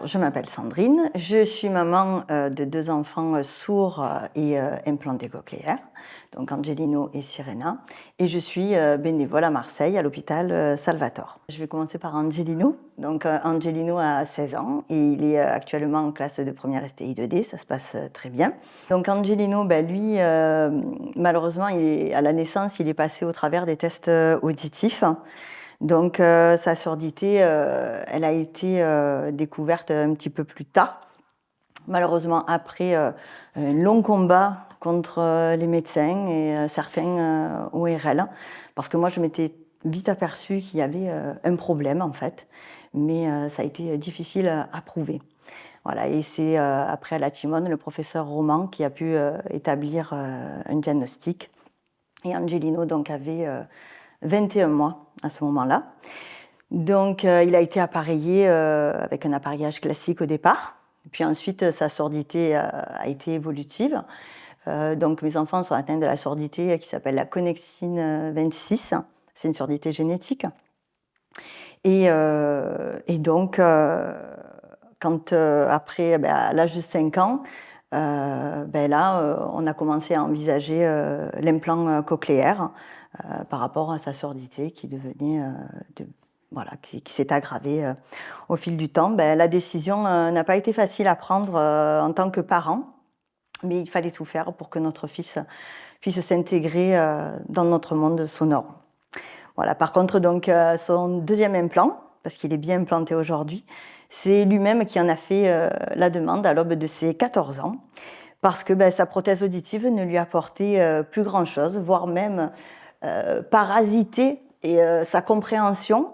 je m'appelle Sandrine, je suis maman de 2 enfants sourds et implantés cochléaires, donc Angelino et Sirena, et je suis bénévole à Marseille, à l'hôpital Salvatore. Je vais commencer par Angelino. Donc Angelino a 16 ans et il est actuellement en classe de première STI 2D, ça se passe très bien. Donc Angelino, lui, malheureusement, à la naissance, il est passé au travers des tests auditifs. Donc sa surdité, elle a été découverte un petit peu plus tard. Malheureusement, après un long combat contre les médecins et certains ORL, parce que moi, je m'étais vite aperçue qu'il y avait un problème, en fait, mais ça a été difficile à prouver. Voilà, et c'est après à la Timone, le professeur Roman qui a pu établir un diagnostic. Et Angelino donc, avait 21 mois à ce moment-là. Donc, il a été appareillé avec un appareillage classique au départ. Puis ensuite, sa surdité a été évolutive. Donc, mes enfants sont atteints de la surdité qui s'appelle la connexine 26. C'est une surdité génétique. Et donc, quand après, à l'âge de 5 ans, là, on a commencé à envisager l'implant cochléaire par rapport à sa surdité qui devenait, qui s'est aggravée au fil du temps. La décision n'a pas été facile à prendre en tant que parent, mais il fallait tout faire pour que notre fils puisse s'intégrer dans notre monde sonore. Voilà. Par contre, donc, son deuxième implant, parce qu'il est bien implanté aujourd'hui, c'est lui-même qui en a fait la demande à l'aube de ses 14 ans, parce que sa prothèse auditive ne lui apportait plus grand-chose, voire même parasiter sa compréhension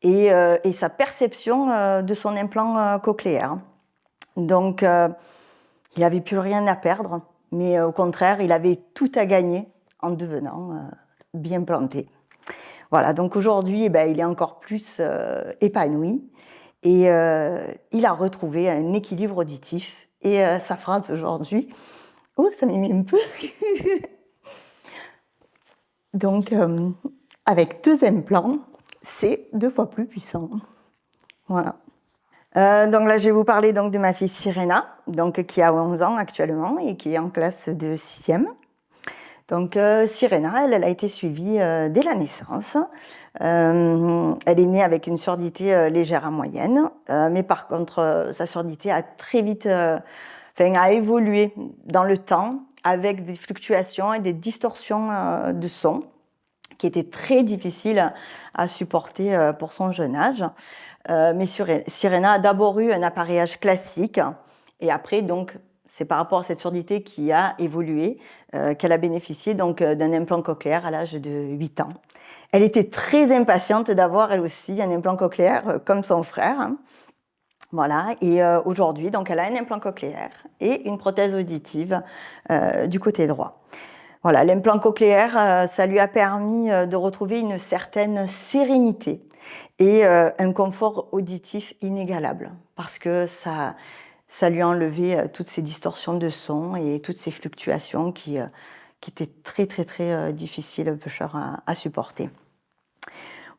et sa perception de son implant cochléaire. Donc, il n'avait plus rien à perdre, mais au contraire, il avait tout à gagner en devenant bien planté. Voilà, donc aujourd'hui, il est encore plus épanoui et il a retrouvé un équilibre auditif. Et sa phrase aujourd'hui, oh, ça m'émeut un peu. Donc, avec 2 implants, c'est 2 fois plus puissant. Voilà. Donc là, je vais vous parler donc, de ma fille Sirena, donc, qui a 11 ans actuellement et qui est en classe de 6e. Donc Sirena, elle a été suivie dès la naissance. Elle est née avec une surdité légère à moyenne, mais par contre, sa surdité a très vite a évolué dans le temps avec des fluctuations et des distorsions de son qui étaient très difficiles à supporter pour son jeune âge. Mais Sirena a d'abord eu un appareillage classique et après, donc, c'est par rapport à cette surdité qui a évolué qu'elle a bénéficié donc, d'un implant cochléaire à l'âge de 8 ans. Elle était très impatiente d'avoir elle aussi un implant cochléaire comme son frère. Voilà, et aujourd'hui, donc, elle a un implant cochléaire et une prothèse auditive du côté droit. Voilà, l'implant cochléaire, ça lui a permis de retrouver une certaine sérénité et un confort auditif inégalable parce que ça lui a enlevé toutes ces distorsions de son et toutes ces fluctuations qui étaient très, très, très difficiles à supporter.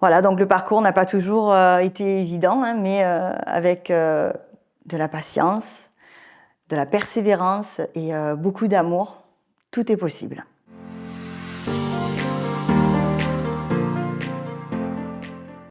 Voilà, donc le parcours n'a pas toujours été évident, hein, mais avec de la patience, de la persévérance et beaucoup d'amour, tout est possible.